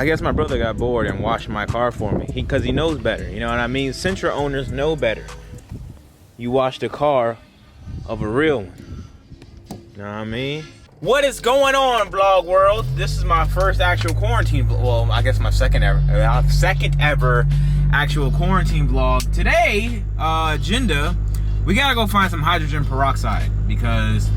I guess my brother got bored and washed my car for me. Because he knows better, you know what I mean? Sentra owners know better. You wash the car of a real one. You know what I mean? What is going on, vlog world? This is my first actual quarantine, well, I guess my second ever actual quarantine vlog. Today, agenda, we gotta go find some hydrogen peroxide, because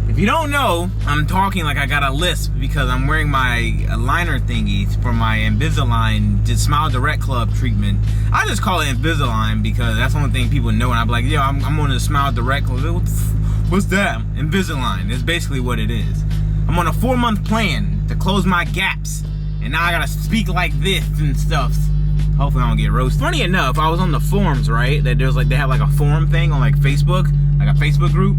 if you don't know, I'm talking like I got a lisp because I'm wearing my liner thingies for my Invisalign Smile Direct Club treatment. I just call it Invisalign because that's the only thing people know, and I'm like, yo, I'm on the Smile Direct Club. What's that? Invisalign. It's basically what it is. I'm on a 4-month plan to close my gaps, and now I gotta speak like this and stuff. Hopefully I don't get roasted. Funny enough, I was on the forums, right? That there's like, they have like a forum thing on like Facebook, like a Facebook group.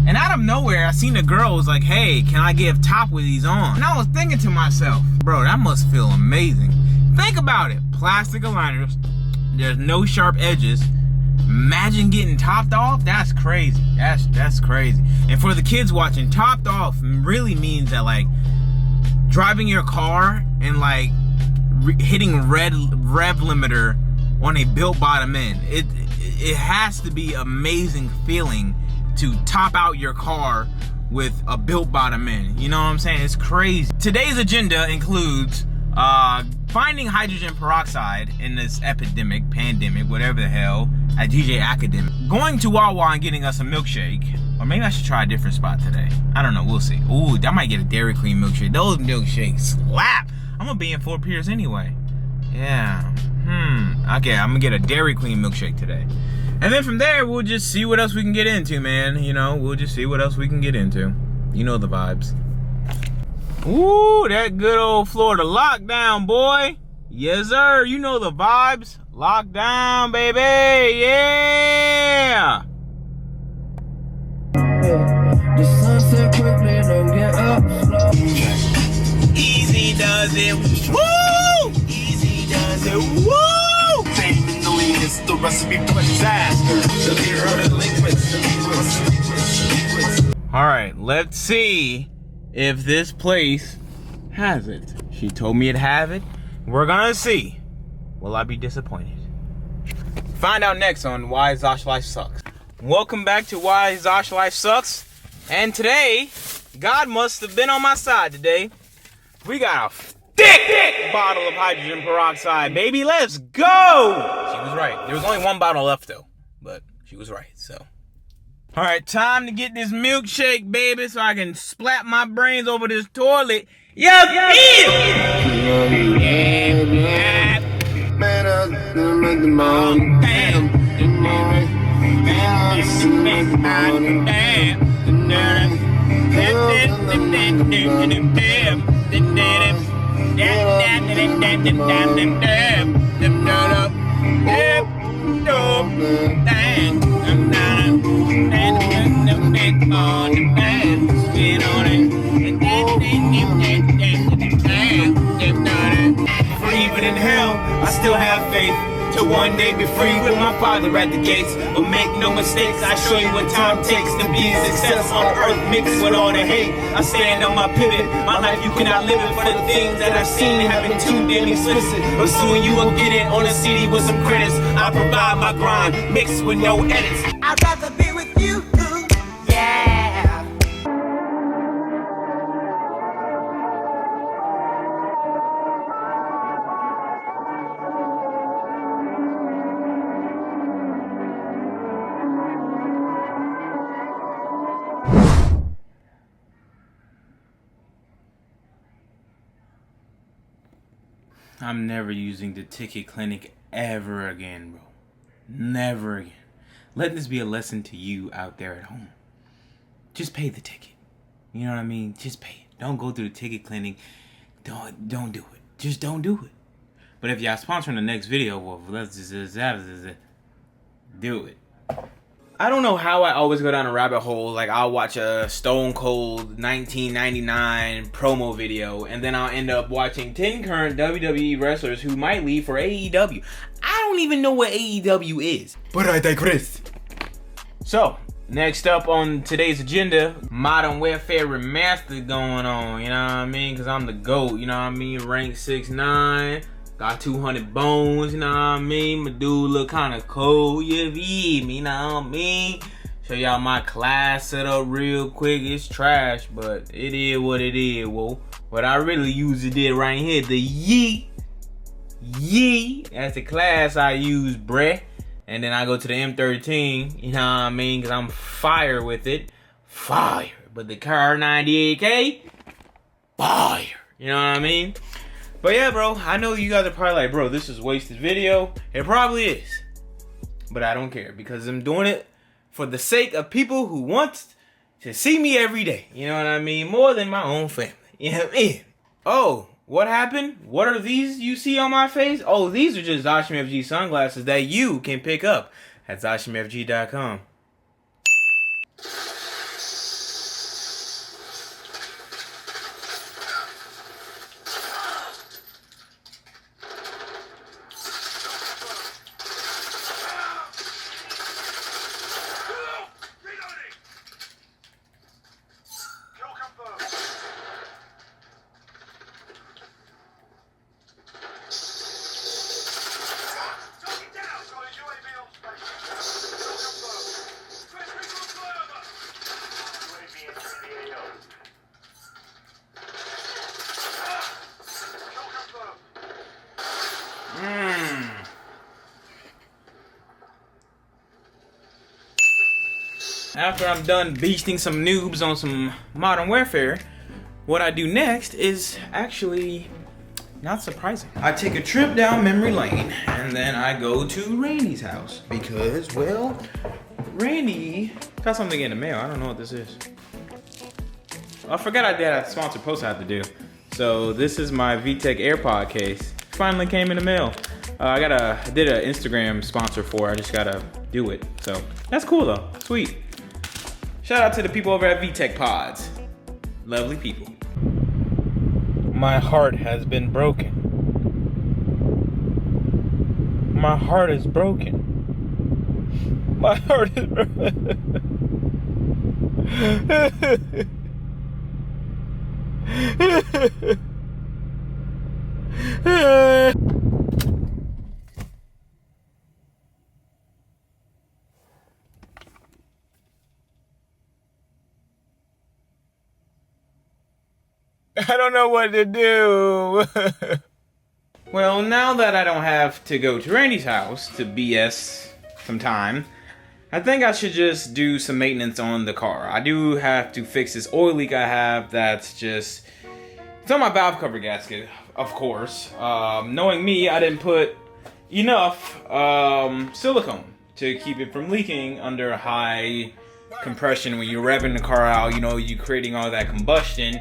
And out of nowhere, I seen a girl was like, hey, can I give top with these on? And I was thinking to myself, bro, that must feel amazing. Think about it. Plastic aligners, there's no sharp edges. Imagine getting topped off. That's crazy. That's crazy. And for the kids watching, topped off really means that like driving your car and like hitting rev limiter on a built bottom end. It has to be amazing feeling to top out your car with a built bottom end. You know what I'm saying? It's crazy. Today's agenda includes finding hydrogen peroxide in this pandemic, whatever the hell, at DJ Academic. Going to Wawa and getting us a milkshake. Or maybe I should try a different spot today. I don't know, we'll see. Ooh, I might get a Dairy Queen milkshake. Those milkshakes slap. I'm gonna be in Fort Pierce anyway. Yeah, okay, I'm gonna get a Dairy Queen milkshake today. And then from there, we'll just see what else we can get into, man. You know, we'll just see what else we can get into. You know the vibes. Ooh, that good old Florida lockdown, boy. Yes, sir. You know the vibes. Lockdown, baby. Yeah. The sunset quickly, don't get up slow. Easy does it. Woo! Easy does it. Woo! It's the recipe for disaster. Alright, let's see if this place has it. She told me it'd have it. We're gonna see. Will I be disappointed? Find out next on Why Zosh Life Sucks. Welcome back to Why Zosh Life Sucks. And today, God must have been on my side today. We got a thick bottle of hydrogen peroxide, baby. Let's go! She was right. There was only one bottle left, though. But she was right, so. All right, time to get this milkshake, baby, so I can splat my brains over this toilet. Yes, For even in hell, I still have faith to one day be free with my Father at the gates. But make no mistakes, I show you what time takes to be a success on earth mixed with all the hate. I stand on my pivot, my life you cannot live it for the things that I've seen haven't tuned in explicit. But soon you will get it on a CD with some credits. I provide my grind mixed with no edits. I'd rather be with you, yeah. I'm never using the ticket clinic ever again, bro. Never again. Let this be a lesson to you out there at home. Just pay the ticket. You know what I mean? Just pay it. Don't go through the ticket clinic. Don't do it. Just don't do it. But if y'all sponsoring the next video, well, let's just do it. I don't know how I always go down a rabbit hole. Like, I'll watch a Stone Cold 1999 promo video, and then I'll end up watching 10 current WWE wrestlers who might leave for AEW. I don't even know what AEW is. But I digress. So, Next up on today's agenda, Modern Warfare Remastered going on, you know what I mean? Because I'm the GOAT, you know what I mean? Rank 6'9", got 200 bones, you know what I mean? My dude look kind of cold, you feel me, you know what I mean? Show y'all my class setup real quick. It's trash, but it is what it is, whoa. What I really use it right here, the Yee. That's the class I use, bruh. And then I go to the M13, you know what I mean? Because I'm fire with it. Fire. But the Car 98K, fire. You know what I mean? But yeah, bro, I know you guys are probably like, bro, this is a wasted video. It probably is. But I don't care because I'm doing it for the sake of people who want to see me every day. You know what I mean? More than my own family. You know what I mean? Oh, what happened? What are these you see on my face? Oh, these are just ZoshmFG sunglasses that you can pick up at zoshmfg.com. After I'm done beasting some noobs on some Modern Warfare, what I do next is actually not surprising. I take a trip down memory lane and then I go to Randy's house because, well, Randy got something in the mail. I don't know what this is. I forgot I did a sponsored post I had to do. So this is my VTech AirPod case. Finally came in the mail. I did an Instagram sponsor for it. I just gotta do it. So that's cool though, sweet. Shout out to the people over at VTech Pods. Lovely people. My heart has been broken. My heart is broken. My heart is broken. I don't know what to do. Well, now that I don't have to go to Randy's house to BS some time, I think I should just do some maintenance on the car. I do have to fix this oil leak I have that's just... It's on my valve cover gasket, of course. Knowing me, I didn't put enough silicone to keep it from leaking under high compression. When you're revving the car out, you know, you're creating all that combustion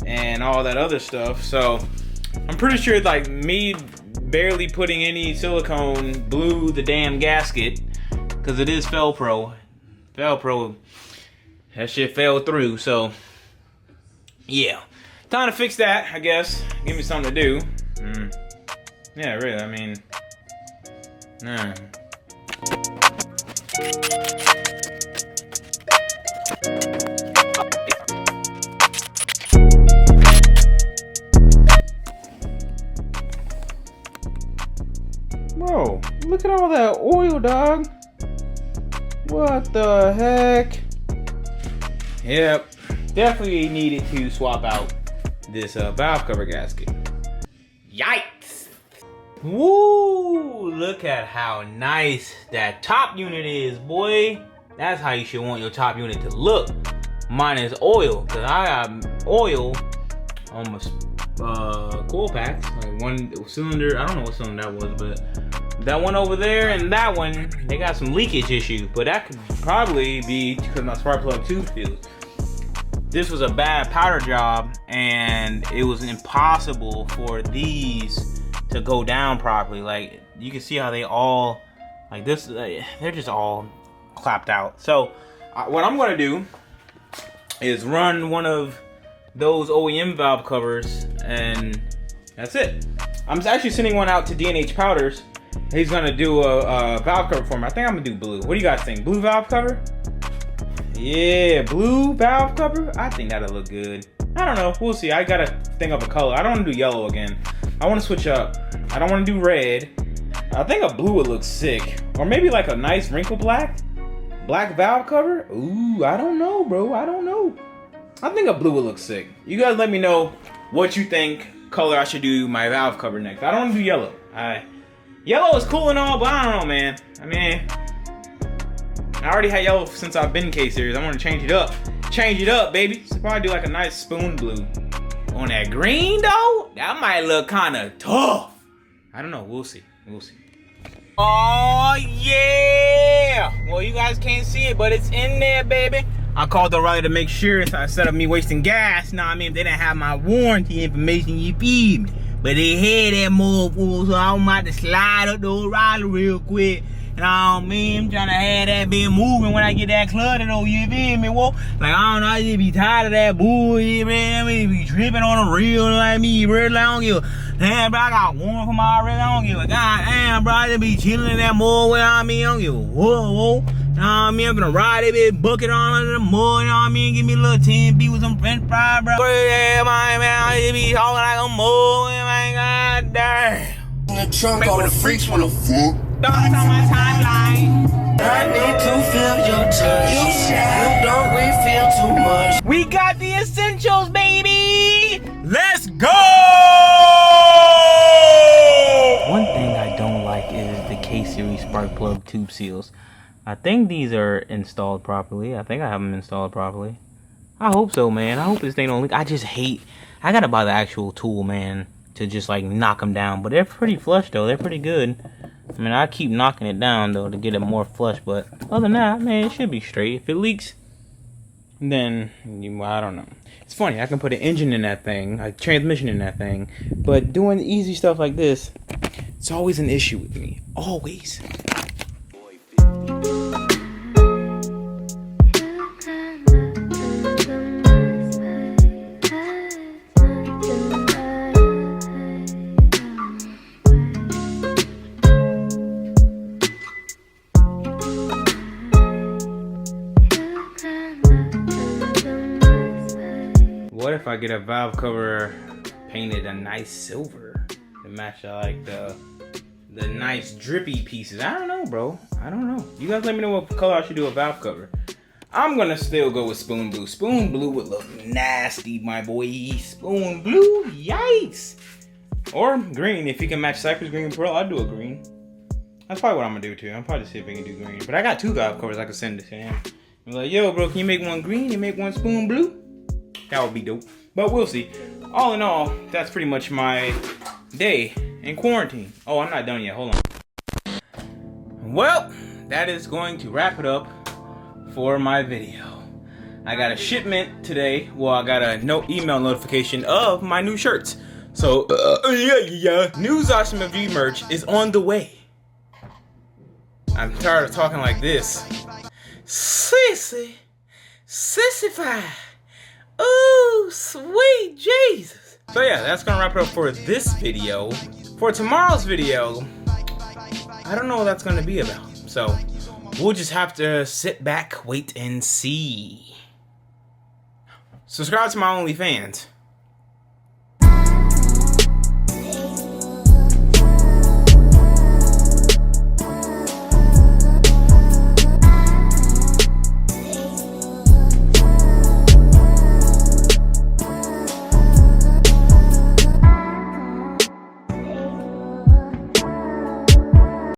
and all that other stuff. So I'm pretty sure like me barely putting any silicone blew the damn gasket, because it is Velcro. That shit fell through. So yeah, time to fix that, I guess. Give me something to do. Yeah, really, I mean, nah. Bro, look at all that oil, dog. What the heck? Yep, definitely needed to swap out this valve cover gasket. Yikes! Woo! Look at how nice that top unit is, boy. That's how you should want your top unit to look. Minus oil, because I got oil on my coil packs. Like one cylinder, I don't know what cylinder that was, but that one over there and that one, they got some leakage issues. But that could probably be because my spark plug tube fuse. This was a bad powder job, and it was impossible for these to go down properly. Like, you can see how they all, like this, they're just all clapped out. So what I'm gonna do is run one of those OEM valve covers, and that's it. I'm actually sending one out to D&H Powders. He's gonna do a valve cover for me. I think I'm gonna do blue. What do you guys think? Blue valve cover? Yeah, blue valve cover. I think that'll look good. I don't know. We'll see. I gotta think of a color. I don't want to do yellow again. I want to switch up. I don't want to do red. I think a blue would look sick. Or maybe like a nice wrinkle black. Black valve cover. Ooh, I don't know, bro. I don't know. I think a blue would look sick. You guys let me know what you think color I should do my valve cover next. I don't want to do yellow. Yellow is cool and all, but I don't know, man. I mean, I already had yellow since I've been K-Series. I want to change it up. Change it up, baby. So probably do like a nice spoon blue. On that green, though, that might look kind of tough. I don't know. We'll see. We'll see. Oh, yeah. Well, you guys can't see it, but it's in there, baby. I called O'Reilly to make sure, so instead of me wasting gas, know what I mean, if they didn't have my warranty information, you feed me. But they had that motherfucker, so I'm about to slide up to O'Reilly real quick. You know what I mean? I'm trying to have that bit moving when I get that cluttered though, you feel me? Well, like, I don't know, I just be tired of that bullshit, man. I mean, be tripping on a reel like me, bro. Like, I don't give a damn, bro. I got warm from my reel. I don't give a goddamn, bro. I just be chilling in that mud where I mean, I don't give a whoa. You know what I mean? I'm gonna ride that bit bucket on under the mud, you know what I mean? Give me a little 10 feet with some french fries, bro. Yeah, man, I just be talking like a mud, man. God damn. In the trunk, all the freaks wanna fuck. Don't on my timeline. I need to feel your touch. You don't refill too much. We got the essentials, baby. Let's go. One thing I don't like is the K-Series spark plug tube seals. I think these are installed properly. I think I have them installed properly. I hope so, man. I hope this thing don't leak. I just hate. I gotta buy the actual tool, man, to just like knock them down. But they're pretty flush though. They're pretty good. I mean, I keep knocking it down though to get it more flush, but other than that, man, it should be straight. If it leaks, then I don't know. It's funny, I can put an engine in that thing, a transmission in that thing, but doing easy stuff like this, it's always an issue with me. Always. What if I get a valve cover painted a nice silver to match like the nice drippy pieces? I don't know, bro. I don't know. You guys let me know what color I should do a valve cover. I'm gonna still go with spoon blue. Spoon blue would look nasty, my boy. Spoon blue, yikes. Or green, if you can match Cypress Green and Pearl, I'd do a green. That's probably what I'm gonna do too. I'm probably see if I can do green. But I got two valve covers I can send to him. I'm like, yo, bro, can you make one green and make one spoon blue? That would be dope. But we'll see. All in all, that's pretty much my day in quarantine. Oh, I'm not done yet. Hold on. Well, that is going to wrap it up for my video. I got a shipment today. Well, I got a email notification of my new shirts. So, yeah. New zoshmfg merch is on the way. I'm tired of talking like this. Sissify. Ooh, sweet Jesus. So yeah, that's gonna wrap it up for this video. For tomorrow's video, I don't know what that's gonna be about. So we'll just have to sit back, wait, and see. Subscribe to my OnlyFans.